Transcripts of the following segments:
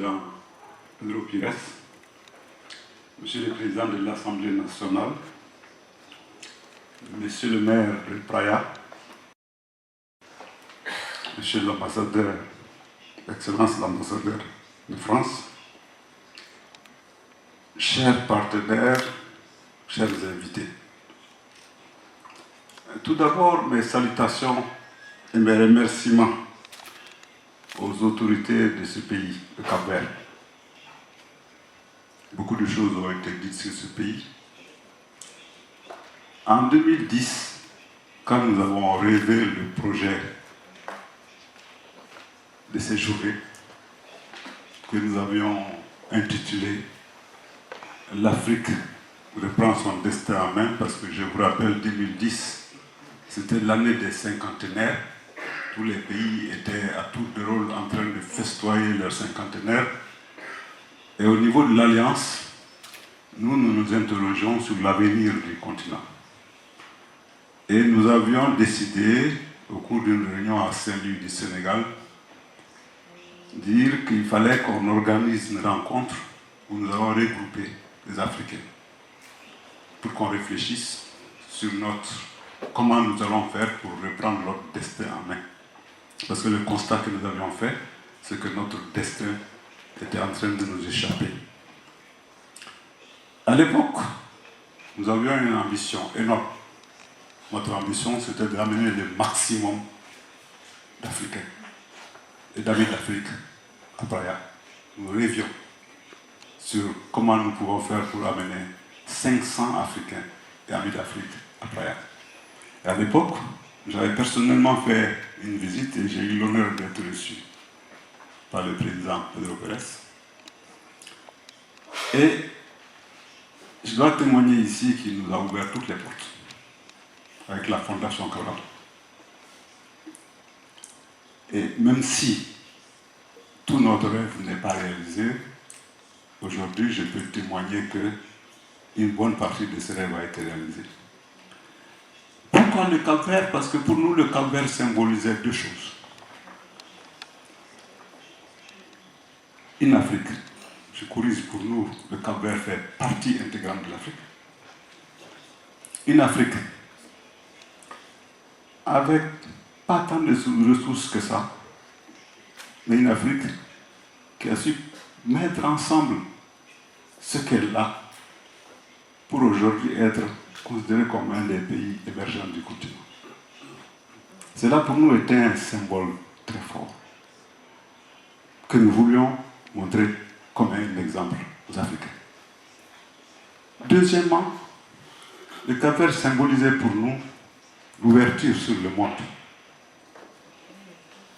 Président Pedro Pires, Monsieur le Président de l'Assemblée nationale, Monsieur le maire de Praia, Monsieur l'ambassadeur, Excellence l'ambassadeur de France, chers partenaires, chers invités. Tout d'abord, mes salutations et mes remerciements aux autorités de ce pays, le Cap-Vert. Beaucoup de choses ont été dites sur ce pays. En 2010, quand nous avons rêvé le projet de ces journées, que nous avions intitulé « L'Afrique reprend son destin en main », parce que je vous rappelle, 2010, c'était l'année des cinquantenaires. Tous les pays étaient à tour de rôle en train de festoyer leur cinquantenaire. Et au niveau de l'Alliance, nous nous interrogeons sur l'avenir du continent. Et nous avions décidé, au cours d'une réunion à Saint-Louis du Sénégal, dire qu'il fallait qu'on organise une rencontre où nous allons regrouper les Africains pour qu'on réfléchisse sur comment nous allons faire pour reprendre notre destin en main. Parce que le constat que nous avions fait, c'est que notre destin était en train de nous échapper. À l'époque, nous avions une ambition énorme. Notre ambition, c'était d'amener le maximum d'Africains et d'amis d'Afrique à Praia. Nous rêvions sur comment nous pouvons faire pour amener 500 Africains et amis d'Afrique à Praia. Et à l'époque, j'avais personnellement fait une visite et j'ai eu l'honneur d'être reçu par le président Pedro Pires. Et je dois témoigner ici qu'il nous a ouvert toutes les portes avec la Fondation Cabral. Et même si tout notre rêve n'est pas réalisé, aujourd'hui je peux témoigner qu'une bonne partie de ce rêve a été réalisée. Pourquoi le Cap-Vert? Parce que pour nous, le Cap-Vert symbolisait deux choses. Une Afrique, je corrige pour nous, le Cap-Vert fait partie intégrante de l'Afrique. Une Afrique avec pas tant de ressources que ça, mais une Afrique qui a su mettre ensemble ce qu'elle a pour aujourd'hui être considéré comme un des pays émergents du continent. Cela pour nous était un symbole très fort que nous voulions montrer comme un exemple aux Africains. Deuxièmement, le Cap-Vert symbolisait pour nous l'ouverture sur le monde.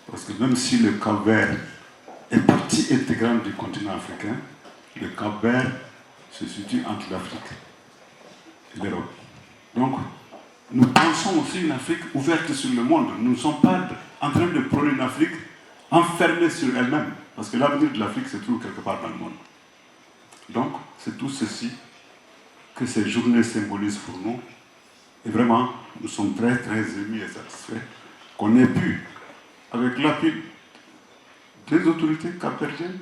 Parce que même si le Cap-Vert est partie intégrante du continent africain, le Cap-Vert se situe entre l'Afrique et l'Europe. Donc, nous pensons aussi une Afrique ouverte sur le monde. Nous ne sommes pas en train de prôner une Afrique enfermée sur elle-même, parce que l'avenir de l'Afrique se trouve quelque part dans le monde. Donc, c'est tout ceci que ces journées symbolisent pour nous. Et vraiment, nous sommes très, très émus et satisfaits qu'on ait pu, avec l'appui des autorités capverdiennes,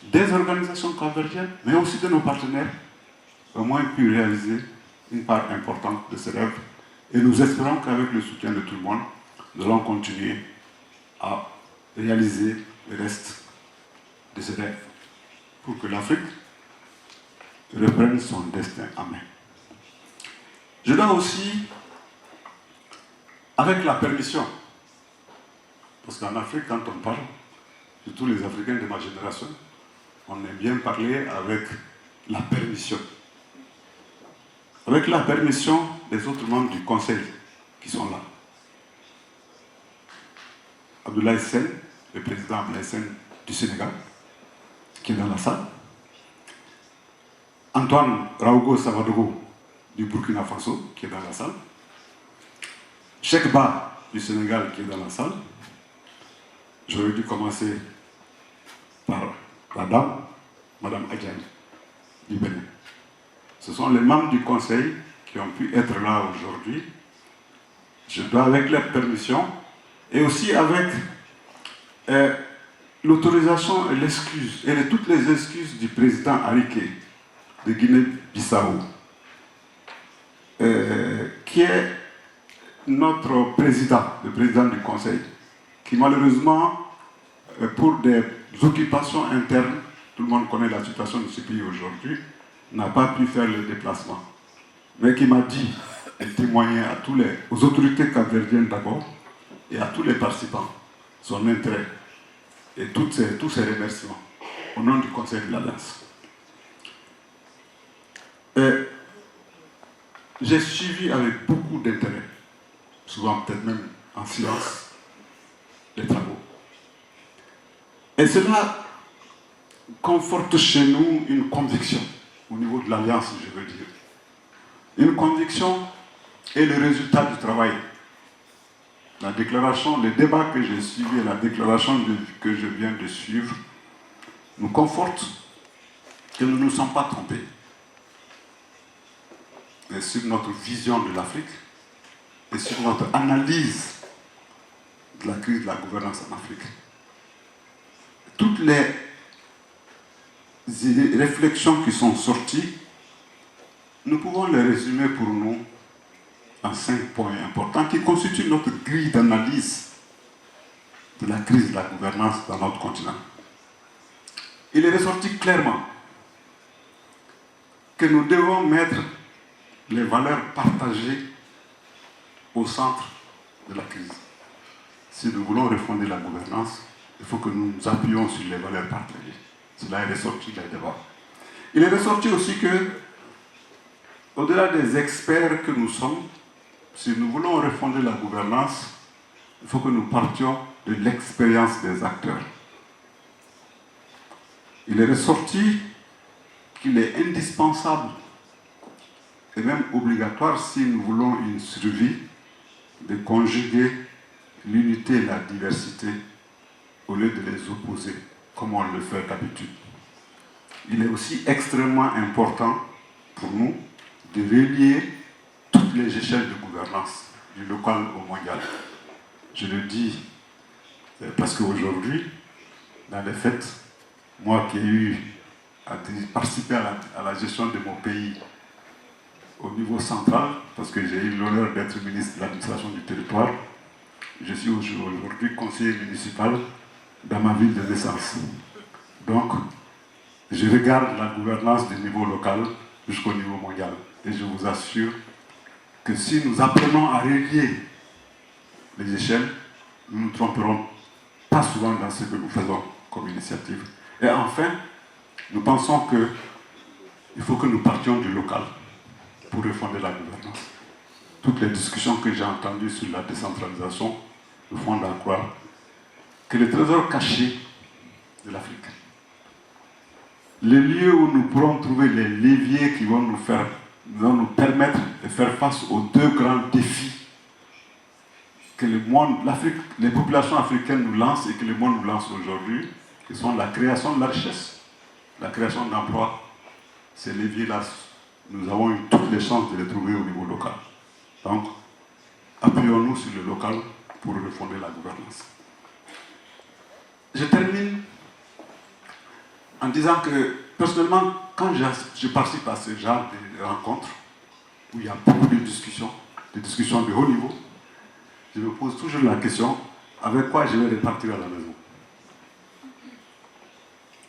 des organisations capverdiennes, mais aussi de nos partenaires, au moins pu réaliser une part importante de ce rêve. Et nous espérons qu'avec le soutien de tout le monde, nous allons continuer à réaliser le reste de ce rêve pour que l'Afrique reprenne son destin en main. Je dois aussi, avec la permission, parce qu'en Afrique, quand on parle, surtout les Africains de ma génération, on aime bien parler avec la permission. Avec la permission des autres membres du Conseil qui sont là. Abdoulaye Sène, le président Abdoulaye Sène du Sénégal, qui est dans la salle. Antoine Raogo Savadogo du Burkina Faso, qui est dans la salle. Cheikh Ba du Sénégal, qui est dans la salle. J'aurais dû commencer par la dame, Madame Adjani, du Bénin. Ce sont les membres du Conseil qui ont pu être là aujourd'hui. Je dois, avec leur permission, et aussi avec l'autorisation et l'excuse, et toutes les excuses du président Ariké de Guinée-Bissau, qui est notre président, le président du Conseil, qui malheureusement, pour des occupations internes, tout le monde connaît la situation de ce pays aujourd'hui, n'a pas pu faire le déplacement. Mais qui m'a dit et témoigné aux autorités capverdiennes d'abord et à tous les participants son intérêt et tous ses remerciements au nom du Conseil de l'Alliance. J'ai suivi avec beaucoup d'intérêt, souvent peut-être même en silence, les travaux. Et cela conforte chez nous une conviction, au niveau de l'Alliance, je veux dire. Une conviction est le résultat du travail. La déclaration, le débat que j'ai suivi et la déclaration que je viens de suivre nous confortent que nous ne nous sommes pas trompés. Et sur notre vision de l'Afrique et sur notre analyse de la crise de la gouvernance en Afrique. Toutes les réflexions qui sont sorties, nous pouvons les résumer pour nous en 5 points importants qui constituent notre grille d'analyse de la crise de la gouvernance dans notre continent. Il est ressorti clairement que nous devons mettre les valeurs partagées au centre de la crise. Si nous voulons refonder la gouvernance, il faut que nous nous appuyions sur les valeurs partagées. Cela est ressorti des débats. Il est ressorti aussi que, au-delà des experts que nous sommes, si nous voulons refonder la gouvernance, il faut que nous partions de l'expérience des acteurs. Il est ressorti qu'il est indispensable et même obligatoire, si nous voulons une survie, de conjuguer l'unité et la diversité au lieu de les opposer, comme on le fait d'habitude. Il est aussi extrêmement important pour nous de relier toutes les échelles de gouvernance, du local au mondial. Je le dis parce qu'aujourd'hui, dans les faits, moi qui ai eu à participer à la gestion de mon pays au niveau central, parce que j'ai eu l'honneur d'être ministre de l'administration du territoire, je suis aujourd'hui conseiller municipal dans ma ville de naissance. Donc, je regarde la gouvernance du niveau local jusqu'au niveau mondial. Et je vous assure que si nous apprenons à relier les échelles, nous ne nous tromperons pas souvent dans ce que nous faisons comme initiative. Et enfin, nous pensons qu'il faut que nous partions du local pour refonder la gouvernance. Toutes les discussions que j'ai entendues sur la décentralisation nous font croire que le trésor caché de l'Afrique, le lieu où nous pourrons trouver les leviers qui vont nous permettre de faire face aux deux grands défis que le monde, les populations africaines nous lancent et que le monde nous lance aujourd'hui, qui sont la création de la richesse, la création d'emplois. Ces leviers-là, nous avons eu toutes les chances de les trouver au niveau local. Donc, appuyons-nous sur le local pour refonder la gouvernance. Je termine en disant que, personnellement, quand je participe à ce genre de rencontres, où il y a beaucoup de discussions de haut niveau, je me pose toujours la question, avec quoi je vais repartir à la maison?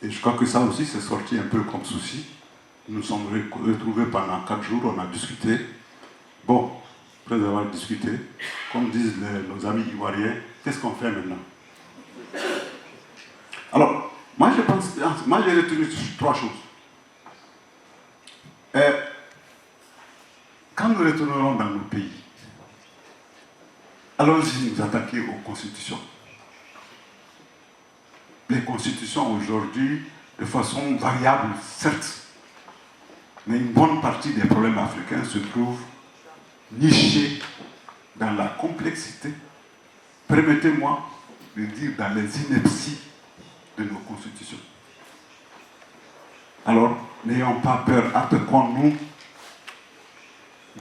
Et je crois que ça aussi, c'est sorti un peu comme souci. Nous nous sommes retrouvés pendant 4 jours, on a discuté. Bon, après avoir discuté, comme disent nos amis ivoiriens, qu'est-ce qu'on fait maintenant? Alors, moi j'ai retenu 3 choses. Quand nous retournerons dans nos pays, allons-y nous attaquer aux constitutions. Les constitutions aujourd'hui, de façon variable, certes, mais une bonne partie des problèmes africains se trouvent nichés dans la complexité, permettez-moi de dire dans les inepties de nos constitutions. Alors, n'ayons pas peur, attaquons-nous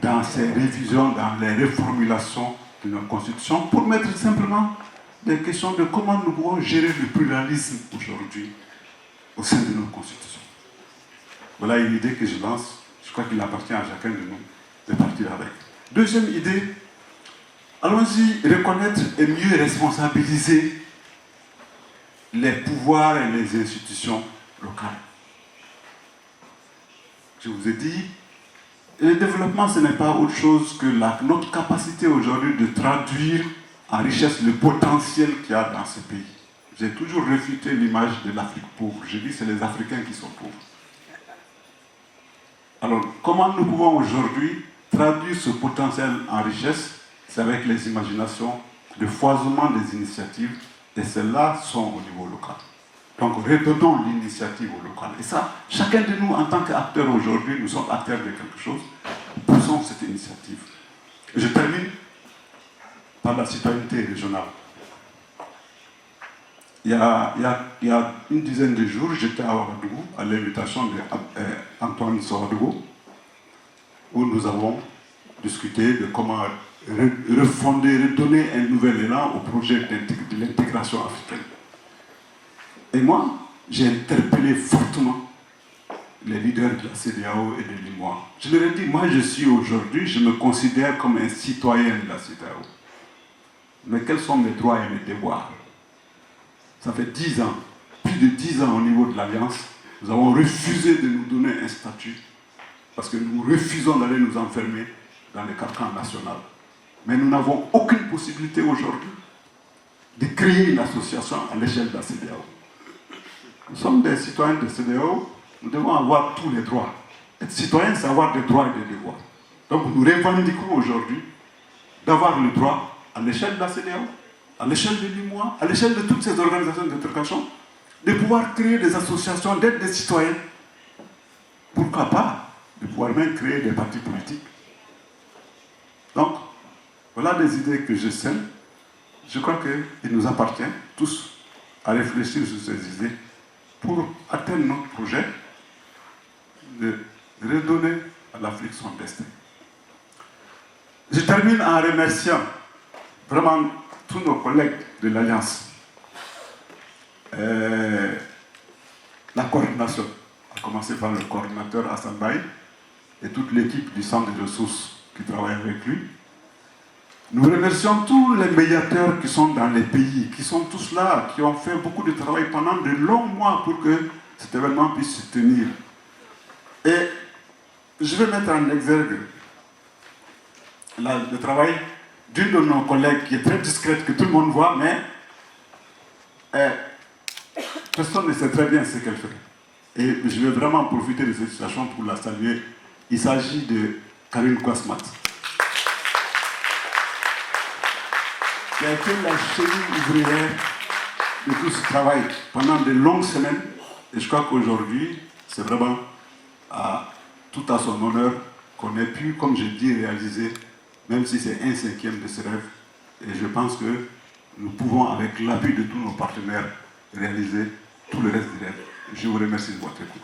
dans ces révisions, dans les reformulations de nos constitutions, pour mettre simplement des questions de comment nous pouvons gérer le pluralisme aujourd'hui au sein de nos constitutions. Voilà une idée que je lance. Je crois qu'il appartient à chacun de nous de partir avec. Deuxième idée, allons-y reconnaître et mieux responsabiliser les pouvoirs et les institutions locales. Je vous ai dit, le développement, ce n'est pas autre chose que notre capacité aujourd'hui de traduire en richesse le potentiel qu'il y a dans ce pays. J'ai toujours réfuté l'image de l'Afrique pauvre. J'ai dit que c'est les Africains qui sont pauvres. Alors, comment nous pouvons aujourd'hui traduire ce potentiel en richesse? C'est avec les imaginations, le foisonnement des initiatives, et celles-là sont au niveau local. Donc, redonnons l'initiative au local. Et ça, chacun de nous, en tant qu'acteur aujourd'hui, nous sommes acteurs de quelque chose, poussons cette initiative. Et je termine par la citoyenneté régionale. Il y a une dizaine de jours, j'étais à Ouagadougou, à l'invitation d'Antoine Soradougou, où nous avons discuté de comment refonder, redonner un nouvel élan au projet de l'intégration africaine. Et moi, j'ai interpellé fortement les leaders de la CEDEAO et de l'UEMOA. Je leur ai dit, moi je suis aujourd'hui, je me considère comme un citoyen de la CEDEAO. Mais quels sont mes droits et mes devoirs? Ça fait 10 ans, plus de 10 ans au niveau de l'Alliance, nous avons refusé de nous donner un statut parce que nous refusons d'aller nous enfermer dans les carcans nationaux. Mais nous n'avons aucune possibilité aujourd'hui de créer une association à l'échelle de la CEDEAO. Nous sommes des citoyens de la CEDEAO, nous devons avoir tous les droits. Être citoyen, c'est avoir des droits et des devoirs. Donc nous revendiquons aujourd'hui d'avoir le droit à l'échelle de la CEDEAO, à l'échelle de l'UEMOA, à l'échelle de toutes ces organisations d'intégration, de pouvoir créer des associations d'aide des citoyens. Pourquoi pas de pouvoir même créer des partis politiques. Donc, voilà des idées que je sème. Je crois qu'il nous appartient tous à réfléchir sur ces idées pour atteindre notre projet de redonner à l'Afrique son destin. Je termine en remerciant vraiment tous nos collègues de l'Alliance. La coordination, à commencer par le coordinateur Hassan Baye et toute l'équipe du centre de ressources qui travaille avec lui. Nous remercions tous les médiateurs qui sont dans les pays, qui sont tous là, qui ont fait beaucoup de travail pendant de longs mois pour que cet événement puisse se tenir. Et je vais mettre en exergue le travail d'une de nos collègues qui est très discrète, que tout le monde voit, mais personne ne sait très bien ce qu'elle fait. Et je vais vraiment profiter de cette situation pour la saluer. Il s'agit de Karine Kouasmat, qui a été la cellule ouvrière de tout ce travail pendant de longues semaines. Et je crois qu'aujourd'hui, c'est vraiment tout à son honneur qu'on ait pu, comme je dis, réaliser, même si c'est 1/5 de ce rêve. Et je pense que nous pouvons, avec l'appui de tous nos partenaires, réaliser tout le reste du rêve. Je vous remercie de votre écoute.